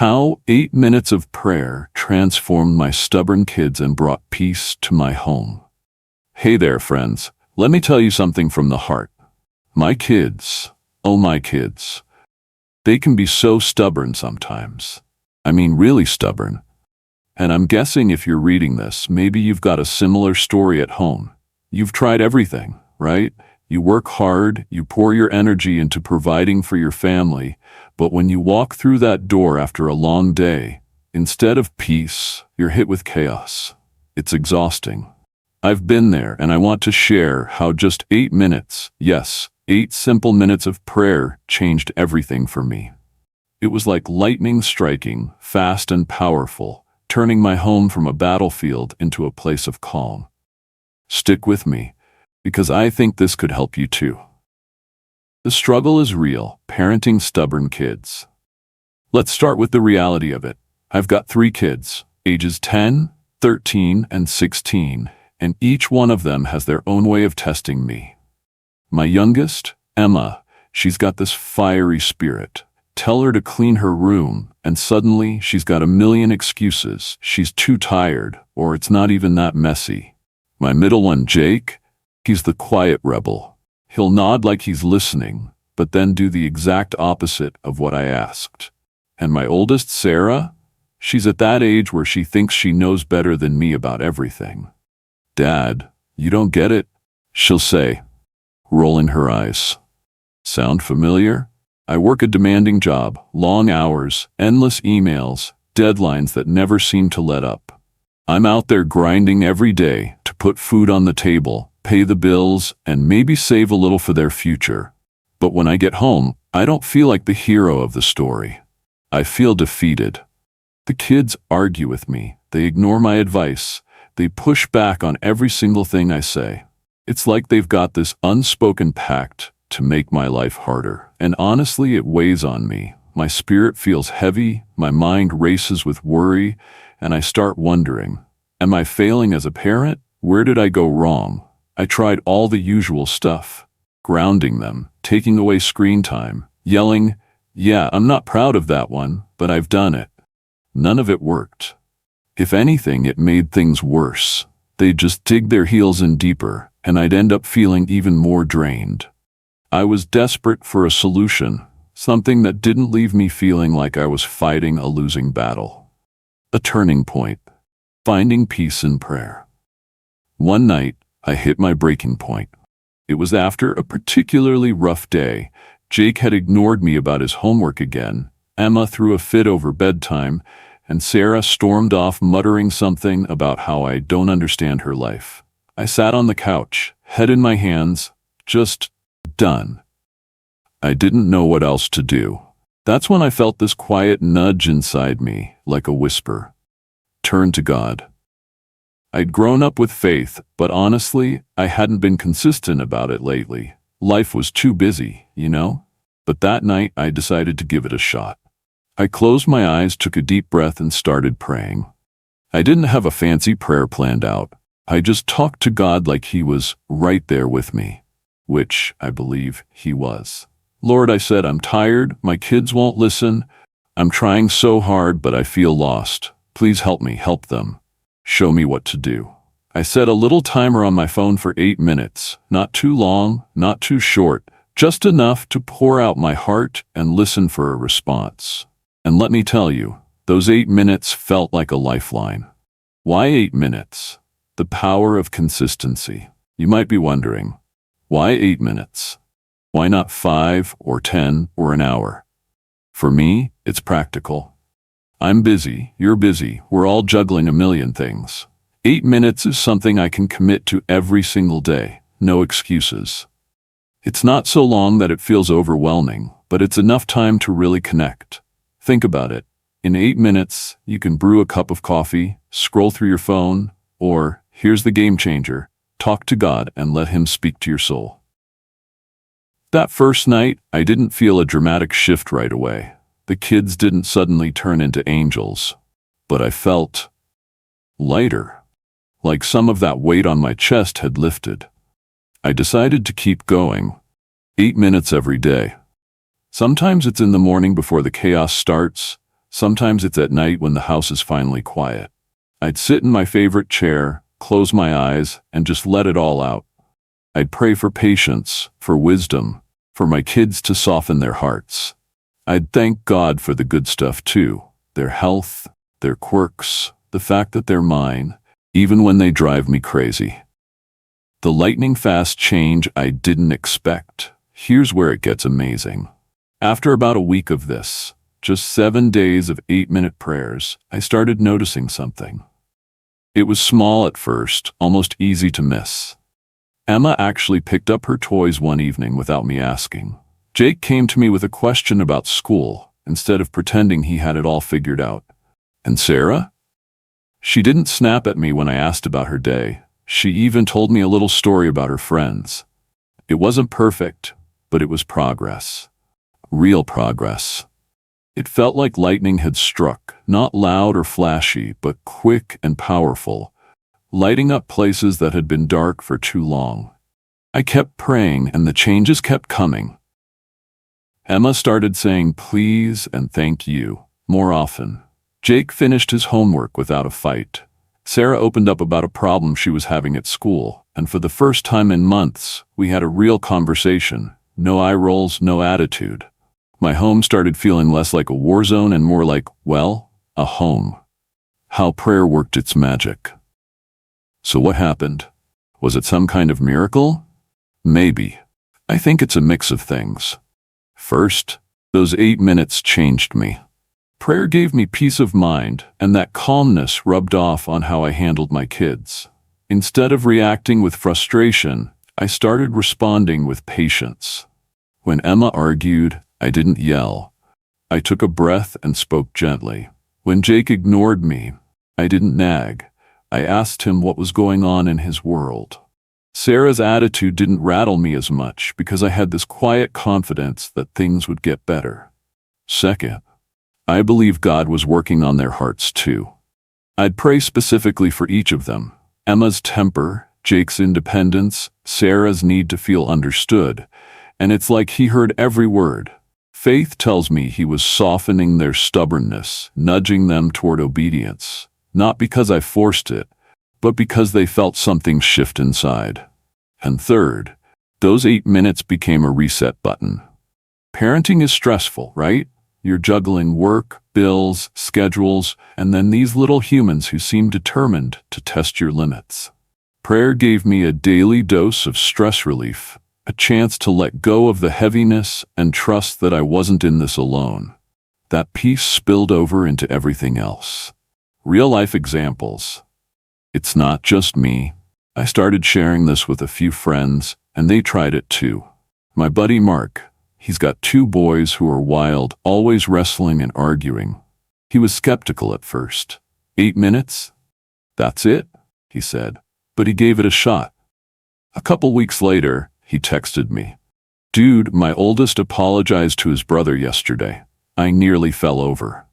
How 8 minutes of prayer transformed my stubborn kids and brought peace to my home. Hey there, friends. Let me tell you something from the heart. My kids, oh my kids, they can be so stubborn sometimes. I mean, really stubborn. And I'm guessing if you're reading this, maybe you've got a similar story at home. You've tried everything, right? You work hard, you pour your energy into providing for your family, but when you walk through that door after a long day, instead of peace, you're hit with chaos. It's exhausting. I've been there, and I want to share how just 8 minutes, yes, 8 simple minutes of prayer changed everything for me. It was like lightning striking, fast and powerful, turning my home from a battlefield into a place of calm. Stick with me, because I think this could help you too. The struggle is real, parenting stubborn kids. Let's start with the reality of it. I've got 3 kids, ages 10, 13, and 16, and each one of them has their own way of testing me. My youngest, Emma, she's got this fiery spirit. Tell her to clean her room, and suddenly she's got a million excuses. She's too tired, or it's not even that messy. My middle one, Jake, he's the quiet rebel. He'll nod like he's listening, but then do the exact opposite of what I asked. And my oldest, Sarah, she's at that age where she thinks she knows better than me about everything. Dad, you don't get it, she'll say, rolling her eyes. Sound familiar? I work a demanding job, long hours, endless emails, deadlines that never seem to let up. I'm out there grinding every day to put food on the table, pay the bills, and maybe save a little for their future. But when I get home, I don't feel like the hero of the story. I feel defeated. The kids argue with me. They ignore my advice. They push back on every single thing I say. It's like they've got this unspoken pact to make my life harder. And honestly, it weighs on me. My spirit feels heavy, my mind races with worry, and I start wondering, am I failing as a parent? Where did I go wrong? I tried all the usual stuff, grounding them, taking away screen time, yelling, yeah, I'm not proud of that one, but I've done it. None of it worked. If anything, it made things worse. They'd just dig their heels in deeper, and I'd end up feeling even more drained. I was desperate for a solution, something that didn't leave me feeling like I was fighting a losing battle. A turning point. Finding peace in prayer. One night, I hit my breaking point. It was after a particularly rough day. Jake had ignored me about his homework again, Emma threw a fit over bedtime, and Sarah stormed off muttering something about how I don't understand her life. I sat on the couch, head in my hands, just done. I didn't know what else to do. That's when I felt this quiet nudge inside me, like a whisper. Turn to God. I'd grown up with faith, but honestly, I hadn't been consistent about it lately. Life was too busy, you know? But that night, I decided to give it a shot. I closed my eyes, took a deep breath, and started praying. I didn't have a fancy prayer planned out. I just talked to God like He was right there with me, which I believe He was. Lord, I said, I'm tired, my kids won't listen. I'm trying so hard, but I feel lost. Please help me, help them. Show me what to do. I set a little timer on my phone for 8 minutes, not too long, not too short, just enough to pour out my heart and listen for a response. And let me tell you, those 8 minutes felt like a lifeline. Why 8 minutes? The power of consistency. You might be wondering, why 8 minutes? Why not 5 or 10 or an hour? For me, it's practical. I'm busy, you're busy, we're all juggling a million things. 8 minutes is something I can commit to every single day, no excuses. It's not so long that it feels overwhelming, but it's enough time to really connect. Think about it. In 8 minutes, you can brew a cup of coffee, scroll through your phone, or, here's the game changer, talk to God and let Him speak to your soul. That first night, I didn't feel a dramatic shift right away. The kids didn't suddenly turn into angels, but I felt lighter, like some of that weight on my chest had lifted. I decided to keep going, 8 minutes every day. Sometimes it's in the morning before the chaos starts, Sometimes it's at night when the house is finally quiet. I'd sit in my favorite chair, close my eyes, and just let it all out. I'd pray for patience, for wisdom, for my kids to soften their hearts. I'd thank God for the good stuff too, their health, their quirks, the fact that they're mine, even when they drive me crazy. The lightning-fast change I didn't expect. Here's where it gets amazing. After about a week of this, just 7 days of 8-minute prayers, I started noticing something. It was small at first, almost easy to miss. Emma actually picked up her toys one evening without me asking. Jake came to me with a question about school, instead of pretending he had it all figured out. And Sarah? She didn't snap at me when I asked about her day. She even told me a little story about her friends. It wasn't perfect, but it was progress. Real progress. It felt like lightning had struck, not loud or flashy, but quick and powerful, lighting up places that had been dark for too long. I kept praying, and the changes kept coming. Emma started saying please and thank you more often. Jake finished his homework without a fight. Sarah opened up about a problem she was having at school, and for the first time in months, we had a real conversation. No eye rolls, no attitude. My home started feeling less like a war zone and more like, well, a home. How prayer worked its magic. So what happened? Was it some kind of miracle? Maybe. I think it's a mix of things. First, those 8 minutes changed me. Prayer gave me peace of mind, and that calmness rubbed off on how I handled my kids. Instead of reacting with frustration, I started responding with patience. When Emma argued, I didn't yell. I took a breath and spoke gently. When Jake ignored me, I didn't nag. I asked him what was going on in his world. Sarah's attitude didn't rattle me as much because I had this quiet confidence that things would get better. Second, I believe God was working on their hearts too. I'd pray specifically for each of them. Emma's temper, Jake's independence, Sarah's need to feel understood. And it's like he heard every word. Faith tells me he was softening their stubbornness, nudging them toward obedience. Not because I forced it, but because they felt something shift inside. And third, those 8 minutes became a reset button. Parenting is stressful, right? You're juggling work, bills, schedules, and then these little humans who seem determined to test your limits. Prayer gave me a daily dose of stress relief, a chance to let go of the heaviness and trust that I wasn't in this alone. That peace spilled over into everything else. Real-life examples. It's not just me. I started sharing this with a few friends, and they tried it too. My buddy Mark, he's got 2 boys who are wild, always wrestling and arguing. He was skeptical at first. 8 minutes? That's it, he said. But he gave it a shot. A couple weeks later, he texted me. Dude, my oldest apologized to his brother yesterday. I nearly fell over.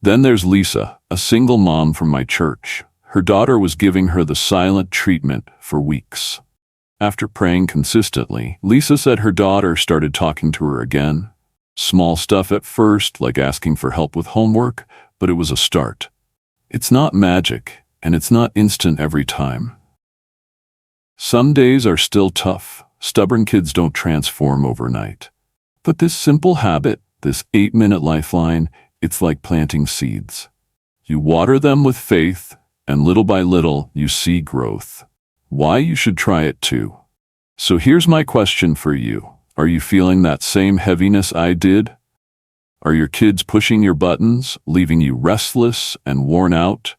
Then there's Lisa, a single mom from my church. Her daughter was giving her the silent treatment for weeks. After praying consistently, Lisa said her daughter started talking to her again. Small stuff at first, like asking for help with homework, but it was a start. It's not magic, and it's not instant every time. Some days are still tough. Stubborn kids don't transform overnight. But this simple habit, this 8-minute lifeline, it's like planting seeds. You water them with faith, and little by little, you see growth. Why you should try it too. So here's my question for you. Are you feeling that same heaviness I did? Are your kids pushing your buttons, leaving you restless and worn out?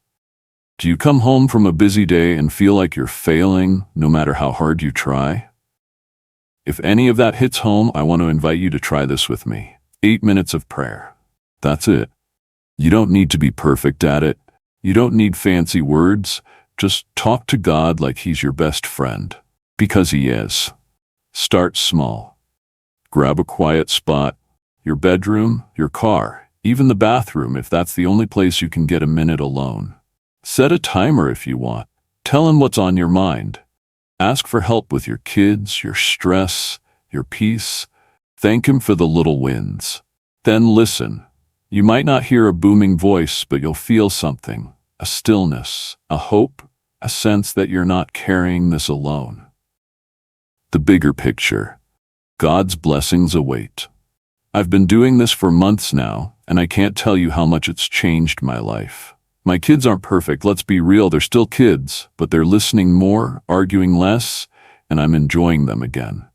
Do you come home from a busy day and feel like you're failing, no matter how hard you try? If any of that hits home, I want to invite you to try this with me. 8 minutes of prayer. That's it. You don't need to be perfect at it. You don't need fancy words. Just talk to God like He's your best friend. Because He is. Start small. Grab a quiet spot. Your bedroom, your car, even the bathroom if that's the only place you can get a minute alone. Set a timer if you want. Tell Him what's on your mind. Ask for help with your kids, your stress, your peace. Thank Him for the little wins. Then listen. You might not hear a booming voice, but you'll feel something, a stillness, a hope, a sense that you're not carrying this alone. The bigger picture. God's blessings await. I've been doing this for months now, and I can't tell you how much it's changed my life. My kids aren't perfect, let's be real, they're still kids, but they're listening more, arguing less, and I'm enjoying them again.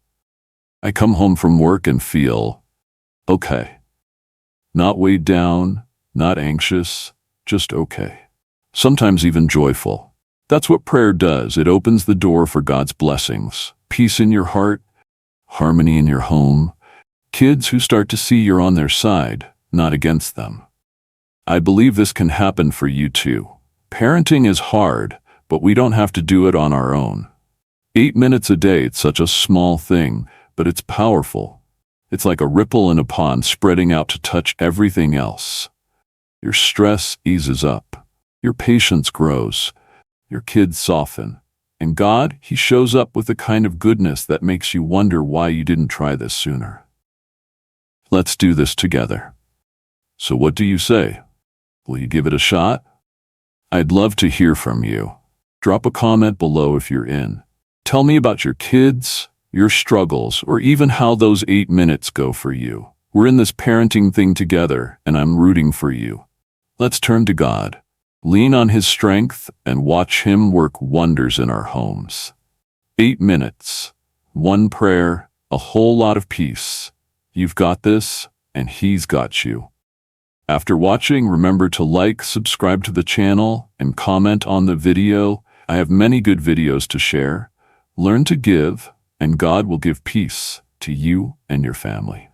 I come home from work and feel okay. Not weighed down, not anxious, just okay. Sometimes even joyful. That's what prayer does. It opens the door for God's blessings. Peace in your heart, harmony in your home, kids who start to see you're on their side, not against them. I believe this can happen for you too. Parenting is hard, but we don't have to do it on our own. 8 minutes a day, it's such a small thing, but it's powerful. It's like a ripple in a pond spreading out to touch everything else. Your stress eases up. Your patience grows. Your kids soften. And God, He shows up with a kind of goodness that makes you wonder why you didn't try this sooner. Let's do this together. So what do you say? Will you give it a shot? I'd love to hear from you. Drop a comment below if you're in. Tell me about your kids, your struggles, or even how those 8 minutes go for you. We're in this parenting thing together, and I'm rooting for you. Let's turn to God. Lean on His strength and watch Him work wonders in our homes. 8 minutes, one prayer, a whole lot of peace. You've got this, and He's got you. After watching, remember to like, subscribe to the channel, and comment on the video. I have many good videos to share. Learn to give, and God will give peace to you and your family.